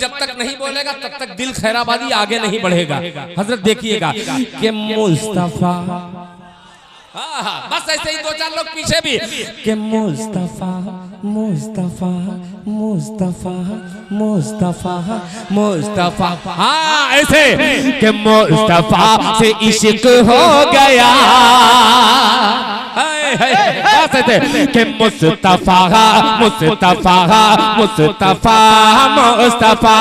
जब तक नहीं बोलेगा तब तक दिल खैराबादी आगे नहीं बढ़ेगा। हजरत देखिएगा कि मुस्तफा, बस ऐसे ही दो चार लोग पीछे भी कि मुस्तफा मुस्तफा मुस्तफा मुस्तफा मुस्तफा, हाँ ऐसे कि मुस्तफा से इश्क हो गया, कि मुस्तफा मुस्तफा मुस्तफा मुस्तफा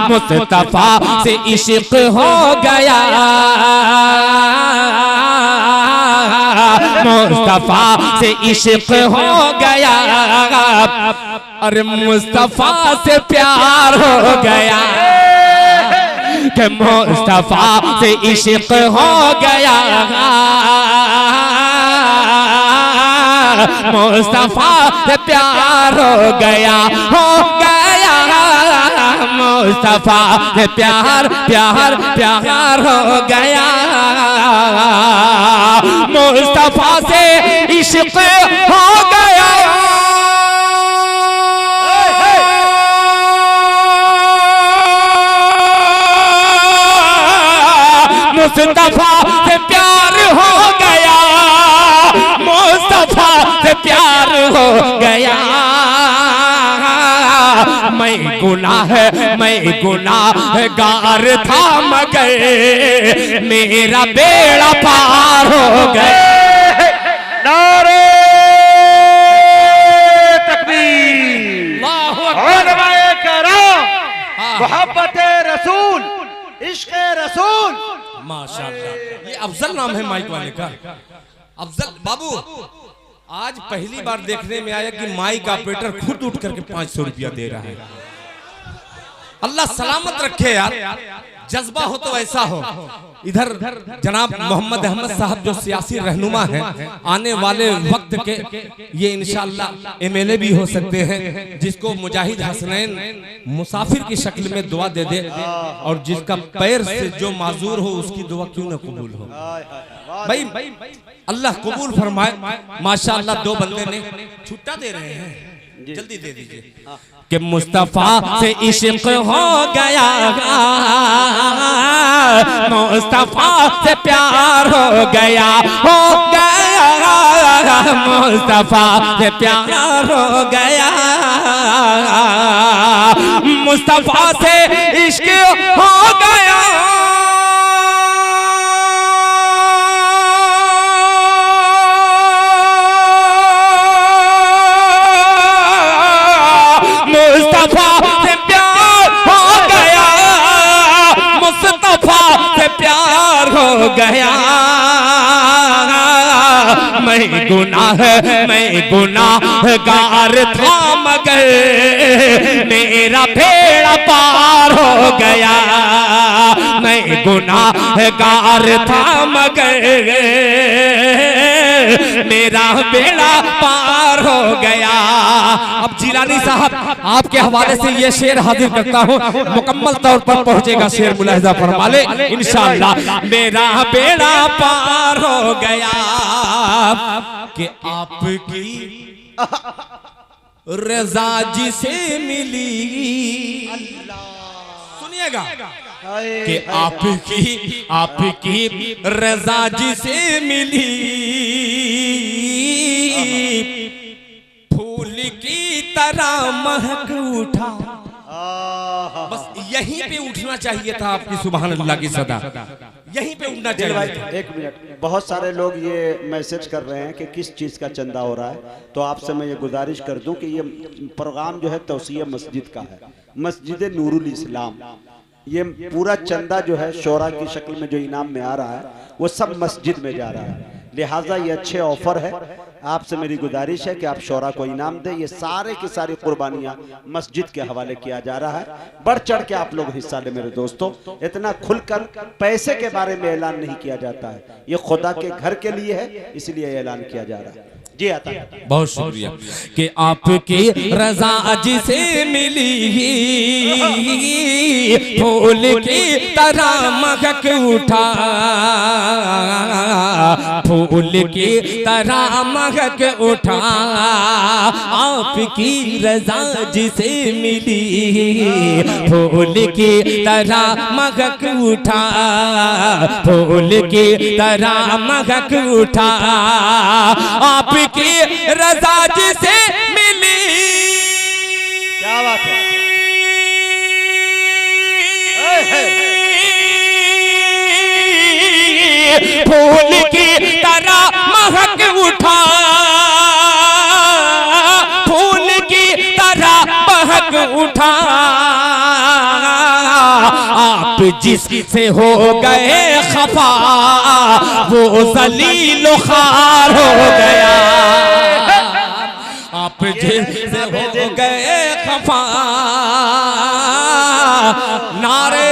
मुस्तफा से इश्क हो गया, मुस्तफा से इश्क हो गया, अरे मुस्तफा से प्यार हो गया, कि मुस्तफा से इश्क हो गया, मुस्तफा से प्यार हो गया, मुस्तफा से प्यार प्यार प्यार हो गया, मुस्तफा से इश्क हो गया, मुस्तफा से प्यार हो गया, मुस्तफा से प्यार हो गया, मैं गुनाहगार था मगर मेरा बेड़ा पार हो गया। नारे तकबीर, उलमाए कराम, मोहब्बत रसूल, इश्क़ रसूल, माशाअल्लाह। ये अफजल नाम है माइक वाले का, अफजल बाबू। आज पहली बार देखने में आया कि माइक ऑपरेटर खुद उठ करके 500 रुपया दे रहा है। अल्लाह सलामत रखे यार, जज्बा हो तो ऐसा हो। इधर जनाब मोहम्मद अहमद साहब जो सियासी रहनुमा हैं, आने वाले वक्त के ये इंशाअल्लाह एमएलए भी हो सकते हैं, जिसको मुजाहिद हसनैन मुसाफिर की शक्ल में दुआ दे दे, और जिसका पैर से जो माजूर हो उसकी दुआ क्यों न कबूल हो। भाई अल्लाह कबूल फरमाए। माशाअल्लाह दो बंदे ने छुट्टा दे रहे हैं, जल्दी दे दीजिए। कि मुस्तफा से इश्क हो गया, मुस्तफा से प्यार हो गया, मुस्तफा से प्यार हो गया, मुस्तफा से इश्क हो गया, मुस्तफा से प्यार हो गया, मुस्तफा से प्यार हो गया, मैं गुनाहगार था मगर मेरा बेड़ा पार हो गया, मैं गुनाहगार था मगर मेरा बेड़ा पार हो गया। अब जिलानी साहब आपके हवाले से ये शेर हाजिर करता हूँ, मुकम्मल तौर पर पहुंचेगा शेर, मुलाहिजा फरमा ले इंशाअल्लाह। मेरा बेड़ा पार हो गया कि आपकी रज़ा जिसे मिली, सुनिएगा कि आपकी रज़ा जिसे मिली, फूल की तरह महक उठा। बस यहीं पे उठना चाहिए था आपकी सुभान अल्लाह की सदा, यहीं पे उठना चाहिए। एक मिनट, बहुत सारे लोग ये मैसेज कर रहे हैं कि किस चीज़ का चंदा हो रहा है, तो आपसे मैं ये गुजारिश कर दूं कि ये प्रोग्राम जो है तौसीया मस्जिद का है, मस्जिद नूरुल इस्लाम। ये पूरा चंदा जो है शोरा की शक्ल में जो इनाम में आ रहा है वो सब मस्जिद में जा रहा है, लिहाजा ये अच्छे ऑफर है। आपसे मेरी गुजारिश है कि आप शोरा को इनाम दें। ये सारे की सारी कुर्बानियाँ मस्जिद के हवाले किया जा रहा है। बढ़ चढ़ के आप लोग हिस्सा लें मेरे दोस्तों। इतना खुलकर पैसे के बारे में ऐलान नहीं किया जाता है, ये खुदा के घर के लिए है, इसलिए ऐलान किया जा रहा है। जी आता, बहुत शुक्रिया कि आपकी रज़ा जिसे मिली, फूल की तरह महक उठा, फूल की तरह महक उठा, आपकी रजा जिसे मिली, फूल की तरह महक उठा, फूल की तरह महक उठा, आपकी रजा जिसे मिली। क्या बात है। फूल की तरह महक उठा, फूल की तरह महक उठा, आप जिससे हो गए खफा वो जलील खार हो गया, आप जिससे हो गए खफा। नारे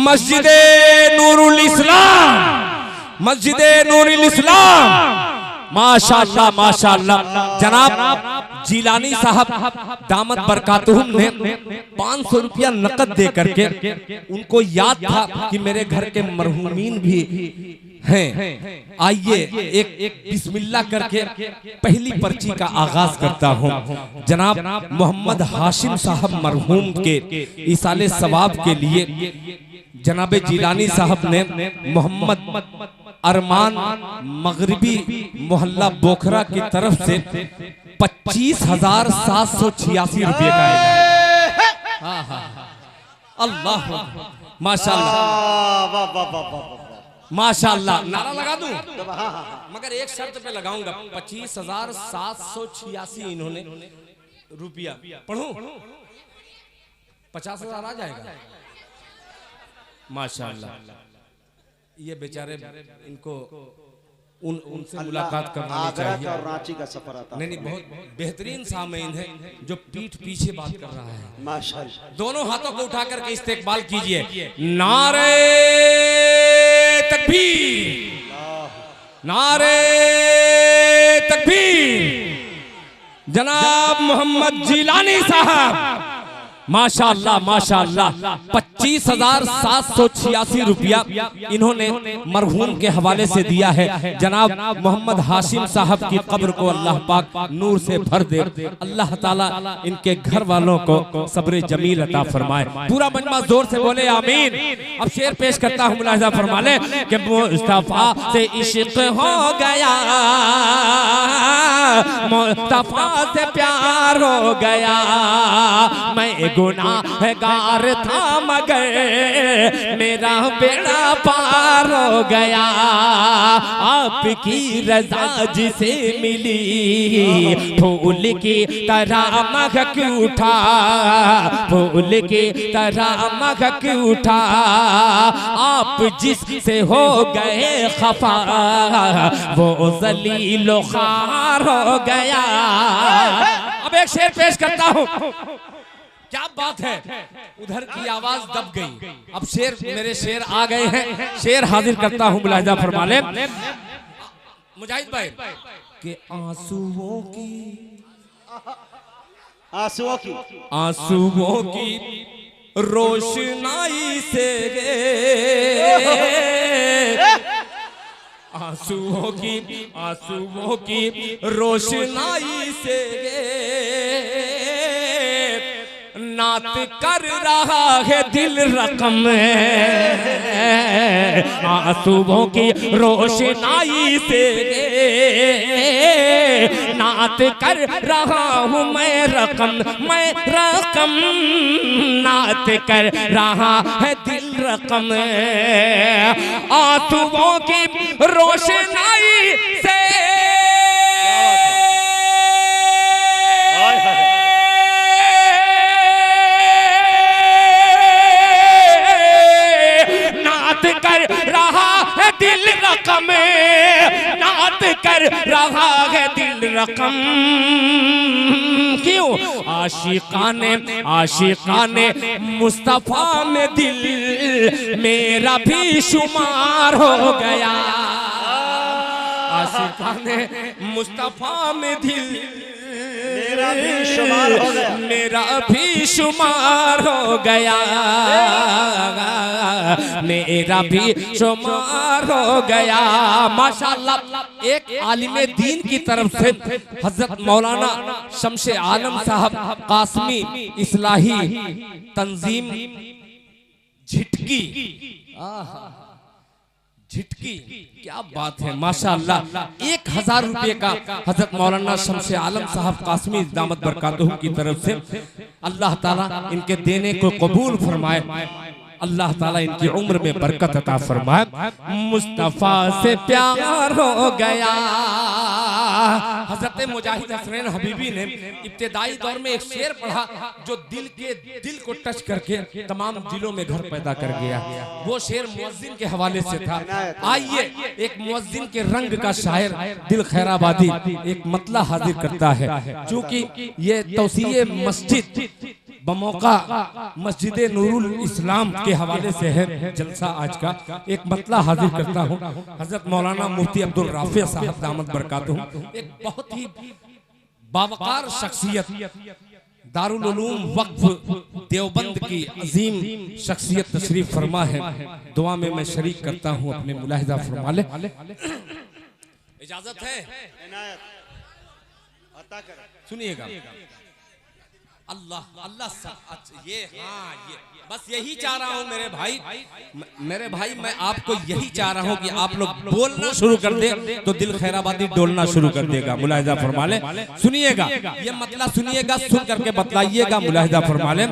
मस्जिदे नूरुल इस्लाम, मस्जिदे नूरुल इस्लाम, माशाअल्लाह माशाअल्लाह। जनाब जिलानी साहब दामत बरकातुहुम ने 500 रुपया नकद दे करके, उनको याद था कि मेरे घर के मरहूमीन भी हैं, आइए एक बिस्मिल्लाह करके पहली पर्ची का आगाज करता हूँ। जनाब मोहम्मद हाशिम साहब मरहूम के इसाले सवाब के लिए जनाब जिलानी साहब ने मोहम्मद अरमान मगरिबी मोहल्ला बोखरा की तरफ से 25,786 रुपये का अल्लाह माशाअल्लाह माशाअल्लाह। नारा लगा दूं मगर एक शर्त पे लगाऊंगा, 25,786 इन्होंने रुपया पढ़ूं, 50,000 आ जाएगा माशाअल्लाह। ये बेचारे इनको उनसे मुलाकात करना चाहिए। और रांची का सफर आता नहीं बहुत बेहतरीन सामीन है जो पीठ पीछे बात कर रहा है माशाअल्लाह। दोनों हाथों को उठा करके इस्तेकबाल कीजिए। नारे तकबीर, नारे तकबीर। जनाब मोहम्मद जिलानी साहब माशाअल्लाह माशाअल्लाह 25,786 रुपया इन्होंने मरहूम के हवाले से दिया है। जनाब मोहम्मद हाशिम साहब की कब्र को अल्लाह पाक नूर से भर दे, अल्लाह ताला इनके घर वालों को सब्र जमील अता फरमाए। पूरा मजमा जोर से बोले आमीन। अब शेर पेश करता हूँ, मुलाहिजा फरमा ले कि मुस्तफा से इश्क हो गया, मुस्तफा से प्यार हो गया, मैं गुनाहगार था मगर मेरा बेड़ा पार हो गया, आपकी रजा जिसे मिली, फूल की तरह महक उठा, फूल की तरह महक उठा, आप जिससे हो गए खफा वो जलील खार हो गया। अब एक शेर पेश करता हूँ, क्या बात है, उधर की आवाज दब गई, अब शेर मेरे शेर आ गए हैं, शेर हाजिर करता हूँ, मुलाहिजा फरमा ले मुजाहिद भाई के आंसुओं की रोशनाई से आंसुओं की रोशनाई से नात कर रहा है दिल रकम, आंसुओं की रोशनाई से नात कर रहा हूँ मैं रकम, नात कर रहा है दिल रकम, आंसुओं की रोशनाई से कर रहा है दिल रकम, नात कर रहा है दिल रकम। क्यों? आशिकाने मुस्तफा में दिल मेरा भी शुमार हो गया, आशिकाने मुस्तफा में दिल मेरा भी शुमार हो गया, मेरा भी शुमार हो गया, मेरा भी शुमार हो गया। माशाअल्लाह, एक आलिमे दीन की तरफ से हजरत मौलाना शमशे आलम साहब कासमी इस्लाही तंजीम झिटकी, झिटकी, क्या बात है माशाअल्लाह। 1000 रुपये का हजरत मौलाना शमशे आलम साहब कासमी दामत बरकातहू की तरफ से अल्लाह ताला इनके देने को कबूल फरमाए, अल्लाह ताला इनकी उम्र में बरकत अता फरमाए। मुस्तफा से प्यार हो गया। हजरत मुजाहिद हसनैन हबीबी ने इब्तिदाई दौर में एक शेर पढ़ा जो दिल को टच करके तमाम दिलों में घर पैदा कर गया। वो शेर मुअज्जिन के हवाले से था। आइए एक मुअज्जिन के रंग का शायर दिल खैराबादी एक मतला हाजिर करता है, क्योंकि ये तौसीए मस्जिद बमौका मस्जिद नूरुल इस्लाम के हवाले से है जलसा आज का। एक मतला हाजिर करता हूँ। हजरत मौलाना मुफ्ती अब्दुल राफी साहब दामत बरकातहू, एक बहुत ही बावकार शख्सियत, दारुल उलूम वक्फ देवबंद की अजीम शख्सियत तशरीफ फरमा है। दुआ में मैं शरीक करता हूँ, अपने मुलाहिजा फरमा ले। इजाजत है, सुनिएगा। अल्लाह अल्लाह ये हाँ, ये बस यही चाह रहा हूँ मेरे भाई, मैं आपको यही चाह रहा हूँ कि आप लोग बोलना शुरू कर दे तो दिल खैराबादी डोलना शुरू कर देगा। मुलाहिजा फरमा ले, सुनिएगा ये मतलब सुनिएगा, सुन करके बतलाइएगा। मुलाहिजा फरमा ले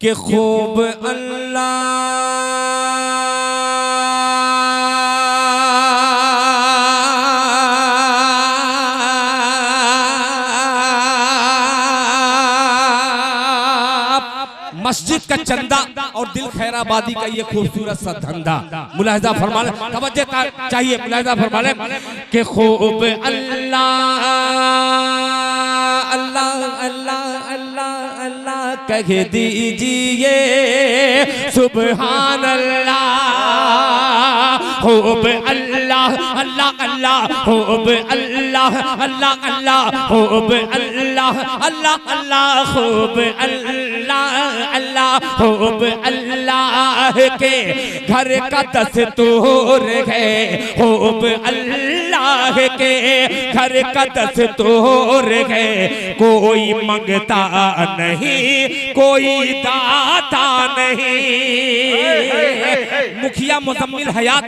कि खूब अल्लाह मस्जिद का चंदा और दिल खैराबादी का ये खूबसूरत सा धंधा। मुलाहिजा फरमा ले, तवज्जो चाहिए। मुलाहिजा फरमा ले कि खूब अल्लाह अल्लाह अल्लाह अल्लाह अल्लाह कह दीजिए सुभान अल्लाह। खूब अल्लाह अल्लाह अल्लाह, खूब अल्लाह अल्लाह अल्लाह, खूब अल्लाह अल्लाह अल्लाह, खूब अल्लाह अल्लाह, खूब अल्लाह के घर का दस्तूर है, खूब अल्लाह के घर का दस्तूर है। कोई मंगता नहीं, कोई दाता नहीं। मुखिया मुजम्मिल हयात,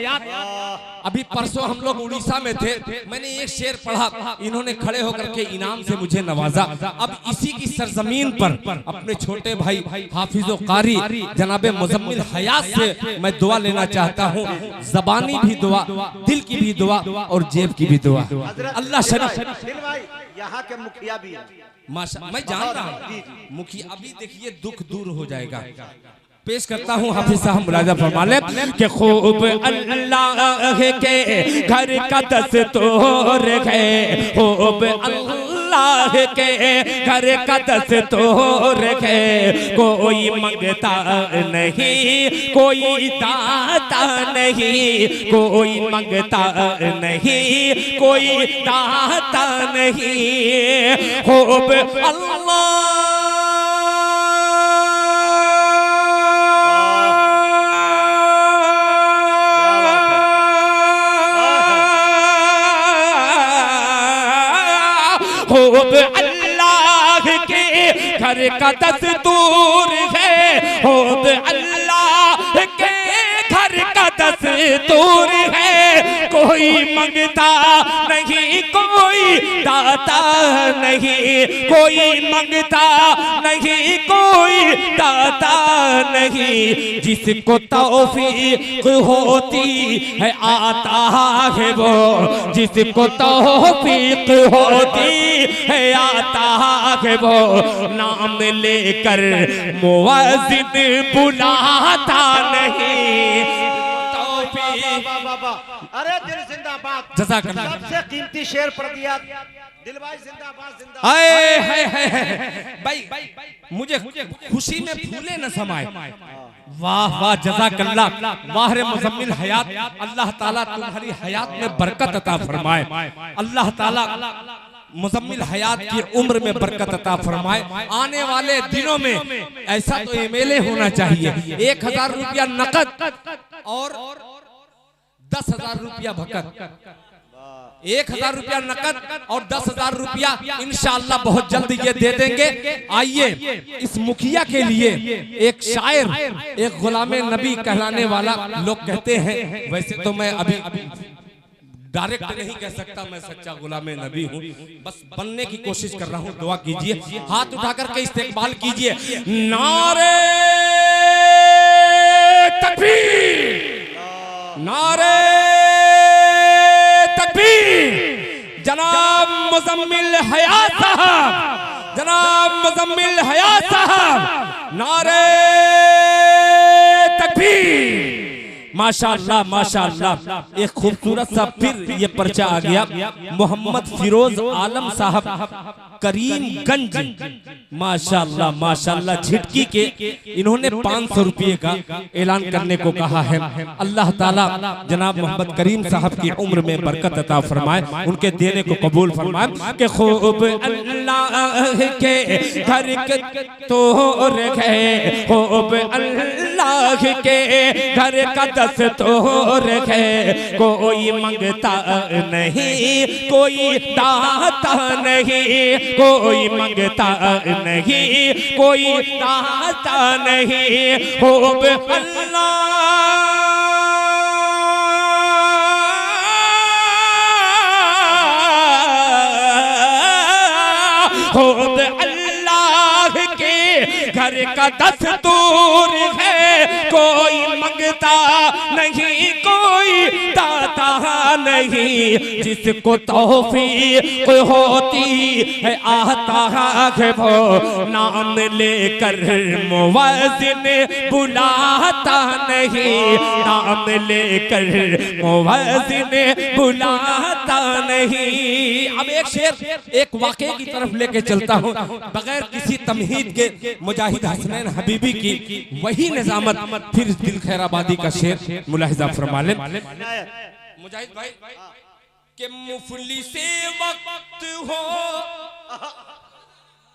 अभी परसों हम लोग उड़ीसा में थे, मैंने एक शेर पढ़ा, इन्होंने खड़े होकर के इनाम से मुझे नवाजा। अब इसी की सरजमीन पर अपने छोटे भाई हाफिजो कारी जनाबे मुजम्मिल हयात से मैं दुआ लेना चाहता हूँ। जबानी भी दुआ, दिल की भी दुआ और जेब की भी दुआ। अल्लाह शरीफ यहाँ के मुखिया भी है माशा, मैं जान रहा हूँ मुखिया। अभी देखिए दुख दूर हो जाएगा। पेश करता हूँ हाफिज साहब, मुलाहिजा फरमा ले कि खूब अल्लाह के घर का दस्तूर है, खूब अल्लाह के घर का दस्तूर है। कोई मंगता नहीं, कोई दाता नहीं, कोई मंगता नहीं, कोई दाता नहीं। खूब अल्लाह खूब अल्लाह के घर का दस्तूर है, खूब अल्लाह के घर का दस्तूर है। कोई मंगता नहीं, कोई दाता नहीं, कोई मंगता नहीं, कोई दाता नहीं। जिसको तौफीक होती है आता है वो, जिसको तौफीक होती है आता है वो। नाम लेकर मुअज्जिन बुलाता नहीं। अरे दिल जिंदाबाद, जज़ाकल्लाह। सबसे कीमती शेर पढ़ दिया। दिल भाई जिंदाबाद जिंदाबाद। भाई मुझे खुशी में फूले न समाए। वाह वाह जज़ाकल्लाह, वाह रे मुज़म्मिल हयात, अल्लाह ताला तुम्हारी हयात में बरकत अता फरमाए, अल्लाह ताला मुज़म्मिल हयात की उम्र में बरकत अता फरमाए। आने वाले दिनों में ऐसा तो एमएलए होना चाहिए, 1000 रुपया नकद और 10,000 रुपया भकत, 1000 रुपया नकद और 10,000 रुपया इंशाअल्लाह बहुत जल्द ये दे देंगे। आइए इस मुखिया के लिए एक शायर, एक गुलामे नबी कहलाने वाला लोग कहते हैं, वैसे तो मैं अभी डायरेक्ट नहीं कह सकता मैं सच्चा गुलामे नबी हूँ, बस बनने की कोशिश कर रहा हूँ। दुआ कीजिए, हाथ उठाकर के इस्तेकबाल कीजिए। नारे तकबीर, नारे जनाब मुज़म्मिल हयात साहब, जनाब मुज़म्मिल हयात साहब, नारे तकबीर। माशाअल्लाह माशाअल्लाह, एक खूबसूरत सा फिर ये पर्चा आ गया। मोहम्मद फिरोज आलम साहब करीमगंज, माशाअल्लाह माशाअल्लाह, झिटकी के इन्होंने 500 रुपये का ऐलान करने को कहा है। अल्लाह ताला जनाब मोहम्मद करीम साहब की उम्र में बरकत अता फरमाए, उनके देने को कबूल फरमाए। कि खूब अल्लाह के घर के तोड़ गए, खूब अल्लाह के घर का दस्तूर है, कोई मंगता नहीं, कोई दाता नहीं, कोई मंगता नहीं, कोई दाता नहीं, खूब अल्लाह खूब अल्लाह के घर का दस्तूर है, कोई मंगता नहीं, कोई दाता नहीं, जिसको तौफीक होती है आता है वो नाम लेकर मुवज्जिन बुलाता नहीं, नाम लेकर मुवज्जिन बुलाता नहीं। अब एक शेर, एक वाक़े की तरफ लेके चलता हूँ बगैर किसी तमहीद के। मुजाहिद हसनैन हबीबी की वही निजामत, फिर दिल खैराबादी का शेर मुलाहिजा फरमा ले। मुजाहिद भाई के मुफलिसे वक्त हो,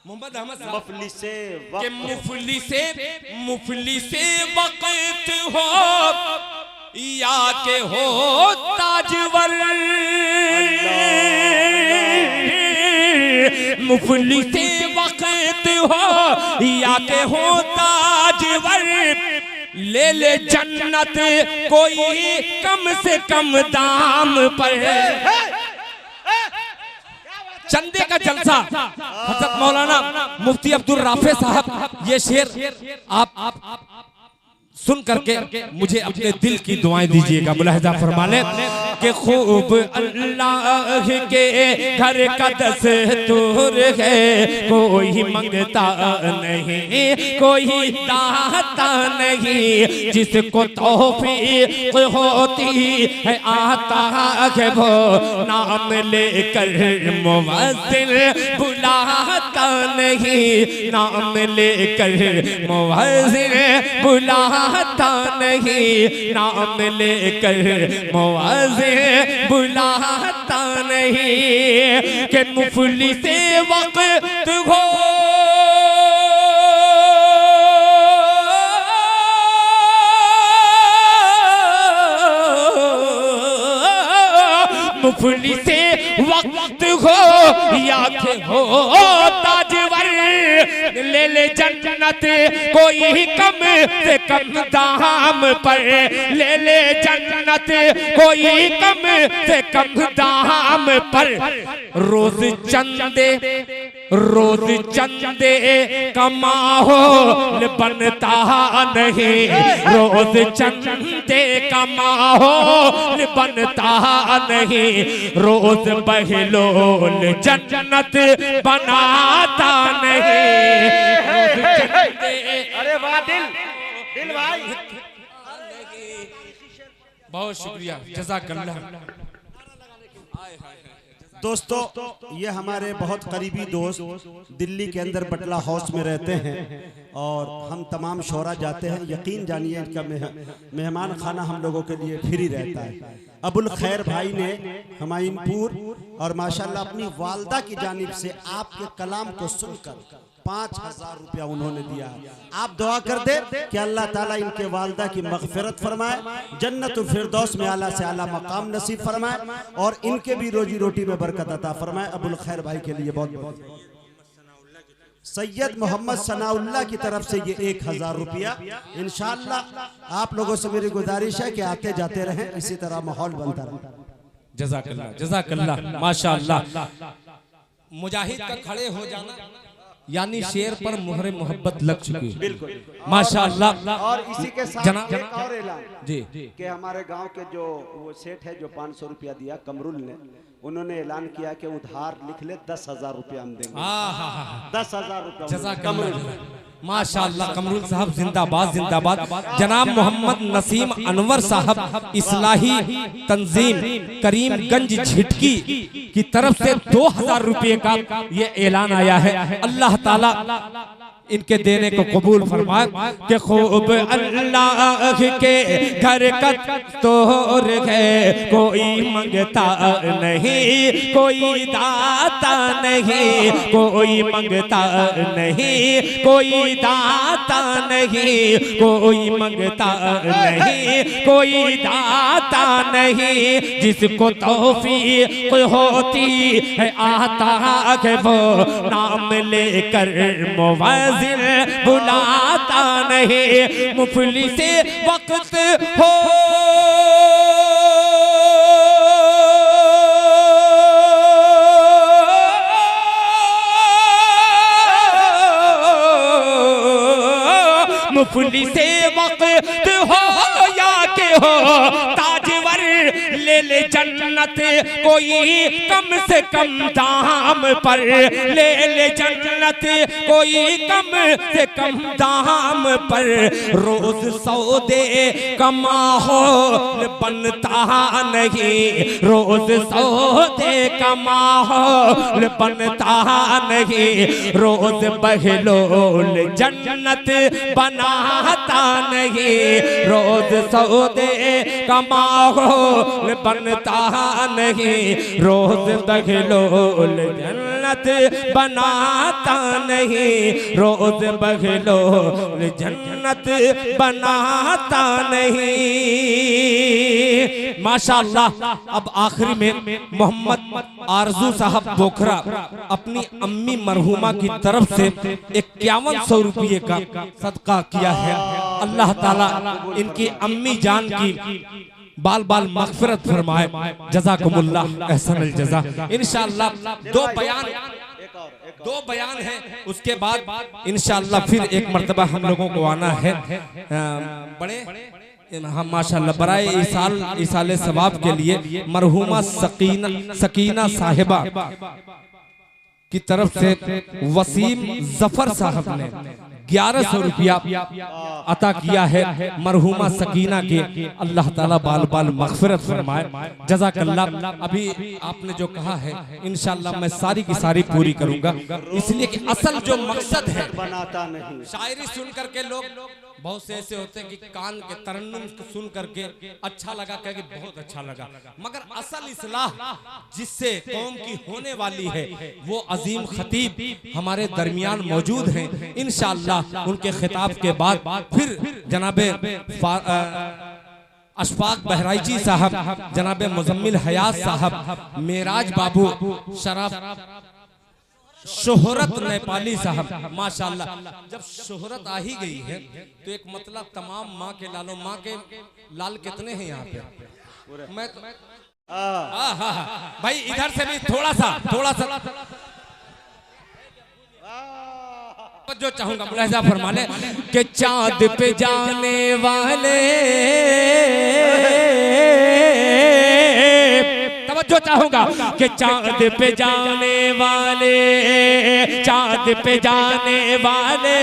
मोहम्मद अहमद मुफलिसे के मुफलिसे वक्त हो, या के हो ताजवर, मुफलिसे वक्त हो या के हो ताजवर, ले ले जन्नत कोई कम से कम दाम पर। चंदे का जलसा, हज़रत मौलाना मुफ्ती अब्दुल राफे साहब, ये शेर आप सुन करके मुझे अपने दिल की दुआएं दीजिएगा। मुलाहिजा फरमा लें कि खूब अल्लाह के घर का दस्तूर है, कोई मंगता नहीं, कोई दाता नहीं, जिसको तौफीक होती है आता है वो नाम लेकर मुवज्जिन बुलाता नहीं, नाम लेकर मुवज्जिन बुलाता नहीं, नाम लेकर मुवज्जिन बुलाता नहीं। कि मुफलिसे वक्त हो, मुफलिसे वक्त हो या के हो ताजवर, ले ले जन्नत कोई कम से कम दाम पर, ले ले जन्नत कोई कम से कम दाम पर। रोज चंदे का माहौल बनता नहीं, रोज चंदे का माहौल बनता नहीं, रोज बहलोल जन्नत बनाता नहीं। अरे वाह, दिल भाई, बहुत शुक्रिया, जज़ाकल्लाह। दोस्तों ये हमारे बहुत करीबी दोस्त दिल्ली के अंदर बटला हाउस में रहते हैं और हम तमाम शोरा जाते हैं। यकीन जानिए इनका मेहमान खाना हम लोगों के लिए फ्री रहता है। अबुल खैर भाई ने हमाइनपुर और माशाल्लाह अपनी वालदा की जानिब से आपके कलाम को सुनकर 5,000 रुपया उन्होंने दिया है। आप दुआ कर दे कि अल्लाह ताला इनके वालदा की मगफिरत फरमाए, जन्नतुल फिरदौस में आला से आला मकाम नसीब फरमाए और इनके भी रोजी रोटी में बरकत अता फरमाए। अबुल खैर भाई के लिए बहुत बहुत सैयद मोहम्मद सनाउल्लाह की तरफ से ये 1,000 रुपया। इंशाअल्लाह आप लोगों से मेरी गुजारिश है कि आते जाते रहें, इसी तरह माहौल बनता रहे। जज़ाकल्लाह जज़ाकल्लाह माशाअल्लाह। मुजाहिद का खड़े हो जाना यानी शेर पर मुहरे मोहब्बत लग चुकी है। बिल्कुल माशाअल्लाह। और इसी के साथ एक और ऐलान जी कि हमारे गांव के जो वो सेठ है जो 500 रुपया दिया कमरुल ने, उन्होंने ऐलान किया कि उधार लिख ले 10,000 रुपया हम देंगे। 10,000 रुपया जज़ाकल्लाह माशाअल्लाह। कमरुल साहब जिंदाबाद जिंदाबाद। जनाब मोहम्मद नसीम अनवर साहब इस्लाही तंजीम करीमगंज झिटकी की तरफ से 2,000 रुपये का ये ऐलान आया है। अल्लाह ताला इनके देने को कबूल फरमाए कि खूब अल्लाह के घर का तोर है, कोई मंगता नहीं, कोई दाता नहीं, कोई मंगता नहीं, कोई दाता नहीं, कोई मंगता नहीं, कोई दाता नहीं। जिसको तौफीक होती है आता है वो नाम लेकर मुवज़्ज़िन बुलाता नहीं। मुफलिस वक्त हो मुफलिस वक्त हो या के हो ताजवर ले ले जन्नत कोई कम से कम दाम पर, ले ले जन्नत कोई कम से कम दाम पर। रोज सौदे का माहौल बनता नहीं, रोज सौदे का माहौल बनता नहीं, रोज बहलोल जन्नत बनाता नहीं, रोज सौदे का माहौल बनता नहीं, रोज बहलोल जन्नत बनाता नहीं, रोज बहलोल जन्नत बनाता नहीं। माशाअल्लाह। अब आखिरी में मोहम्मद आरजू साहब बोखरा अपनी अम्मी मरहुमा की तरफ से 5100 रुपये का सदका किया है। अल्लाह ताला इनकी अम्मी जान की बाल बाल मगफिरत फरमाए। जज़ाकुमुल्लाह अहसनुल जज़ा। इंशाअल्लाह दो बयान है, उसके बाद इंशाअल्लाह फिर एक मर्तबा हम लोगों को आना है। बड़े हम माशाअल्लाह बराए इसाले सवाब के लिए मरहुमा सकीना साहिबा की तरफ से वसीम जफर साहब ने 1100 रुपया अता किया है मरहुमा सकीना के। अल्लाह ताला बाल बाल मगफिरत फरमाए। जज़ाकल्लाह। अभी आपने जो कहा है इंशाअल्लाह मैं सारी की सारी पूरी करूंगा, इसलिए कि असल जो मकसद है बनाता नहीं। शायरी सुन करके लोग बहुत से ऐसे होते हैं कि कान के तरन्नुम सुन करके अच्छा लगा, कह के बहुत अच्छा लगा, मगर असल इस्लाह जिससे कौम की होने वाली है वो अजीम खतीब हमारे दरमियान मौजूद हैं। इंशाअल्लाह उनके खिताब के बाद फिर जनाबे अशफाक बहराइची साहब, जनाबे मुजम्मिल हयात साहब, मेराज बाबू शराफ, शोहरत नेपाली साहब माशाअल्लाह। जब शोहरत आ ही गई है तो एक मतलब तमाम माँ के लालों, माँ के लाल कितने हैं यहाँ पे? मैं भाई इधर से भी थोड़ा सा जो चाहूंगा मुलाहिजा फरमा ले कि चांद पे जाने वाले जो चाहूंगा कि चांद पे जाने वाले, चांद पे जाने वाले,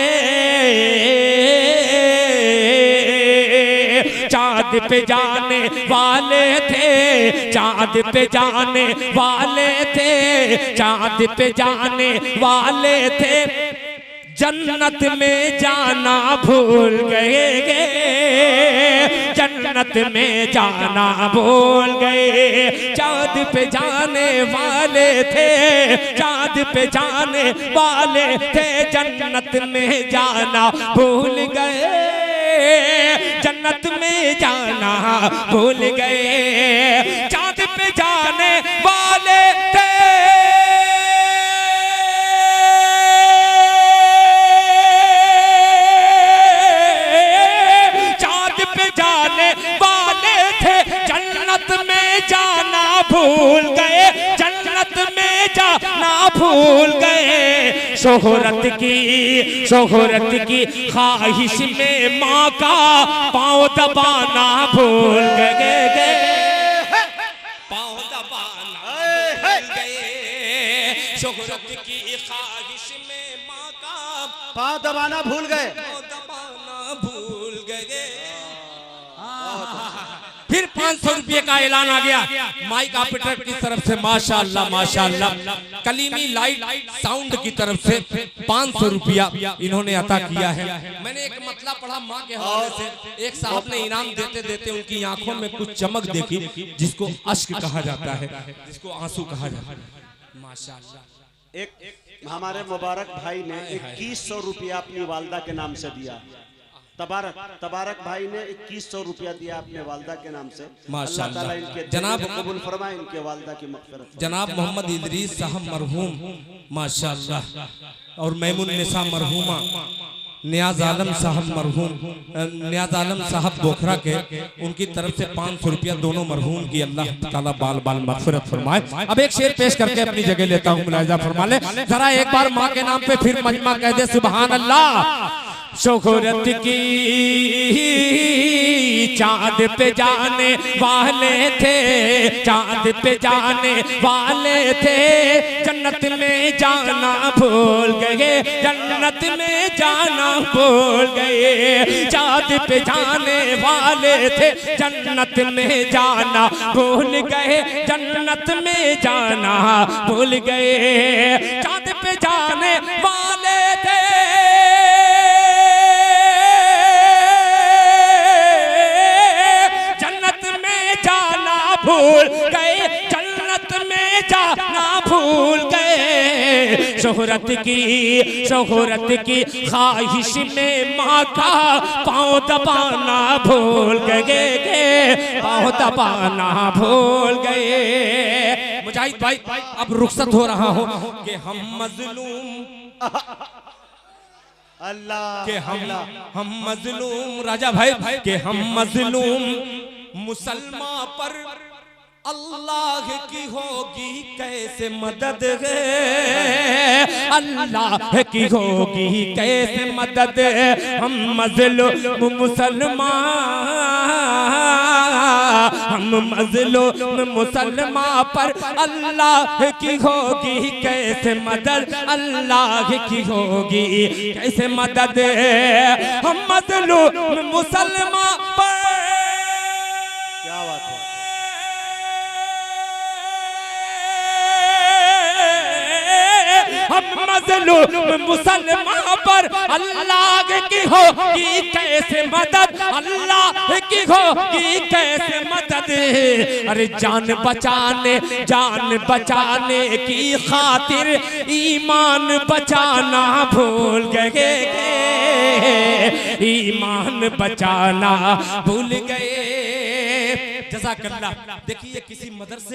चांद चांद पे जाने वाले थे, चांद पे जाने वाले थे, चांद पे जाने वाले थे, जन्नत में जाना भूल गए, जन्नत में जाना भूल गए। चांद पे जाने वाले थे, चांद पे जाने वाले थे, जन्नत में जाना भूल गए, जन्नत में जाना भूल गए। चांद पे जाने वाले थे, भूल गए, जन्नत में जाना भूल गए। शोहरत की ख्वाहिश में माँ का पाँव दबाना भूल गए, पाँव दबाना भूल गए। शोहरत की ख्वाहिश में माँ का पाँव दबाना भूल गए, पाँव दबाना भूल गए। फिर 500 रुपये का ऐलान आ गया माइक ऑपरेटर की तरफ से। माशाअल्लाह माशाअल्लाह, कलीमी लाइट साउंड की तरफ से 500 रुपया इन्होंने अता किया है। मैंने एक मतलब पढ़ा माँ के हवाले से, एक साहब ने इनाम देते देते उनकी आंखों में कुछ चमक देखी, जिसको अश्क कहा जाता है, जिसको आंसू कहा जाता है। माशाअल्लाह। एक हमारे मुबारक भाई ने 2100 रुपया अपनी वालदा के नाम से दिया। तबारक भाई ने 2100 रुपया दिया अपने वालदा के नाम से। माशाअल्लाह। इनके जनाब कबूल फरमाए, इनके वालदा की मग़फ़िरत। जनाब मोहम्मद इदरीस साहब मरहूम माशाअल्लाह, और मैमुन निसा मरहूमा, नियाज आलम साहब मरहूम, नियाज आलम साहब बोखरा के, उनकी तरफ से 500 रुपया दोनों मरहूम की अल्लाह ताला बाल बाल मग़फ़िरत फरमाए। अब एक शेर पेश करके अपनी जगह लेता हूँ, मुलाहिज़ा फरमा ले जरा एक बार माँ के नाम पे, फिर मजमा कह दे सुभान अल्लाह। शोहरत की चांद पे जाने वाले थे, चांद पे जाने वाले थे, जन्नत में जाना भूल गए, जन्नत में जाना भूल गए। चांद पे जाने वाले थे, जन्नत में जाना भूल गए, जन्नत में जाना भूल गए। चांद पे जाने वाले थे, भूल गए, जन्नत में जाना भूल गए। शोहरत की ख्वाहिश में माँ का पाँव दबाना भूल गए, पाँव दबाना भूल गए। मुजाहिद भाई अब रुखसत हो रहा हो कि हम मजलूम, अल्लाह के हम मजलूम, राजा भाई के हम मजलूम मुसलमान पर अल्लाह की होगी कैसे मदद है, अल्लाह की होगी कैसे मदद। हम मजलूम मुसलमान, हम मजलूम मुसलमान पर अल्लाह की होगी कैसे मदद, अल्लाह की होगी कैसे मदद। हम मजलूम मुसलमान पर, क्या बात है, हम मजलूम मुसलमान पर अल्लाह की होगी कैसे मदद, अल्लाह की होगी कैसे मदद। अरे जान बचाने की खातिर ईमान बचाना भूल गए, ईमान बचाना भूल गए। जज़ाकल्लाह। देखिए किसी मदरसे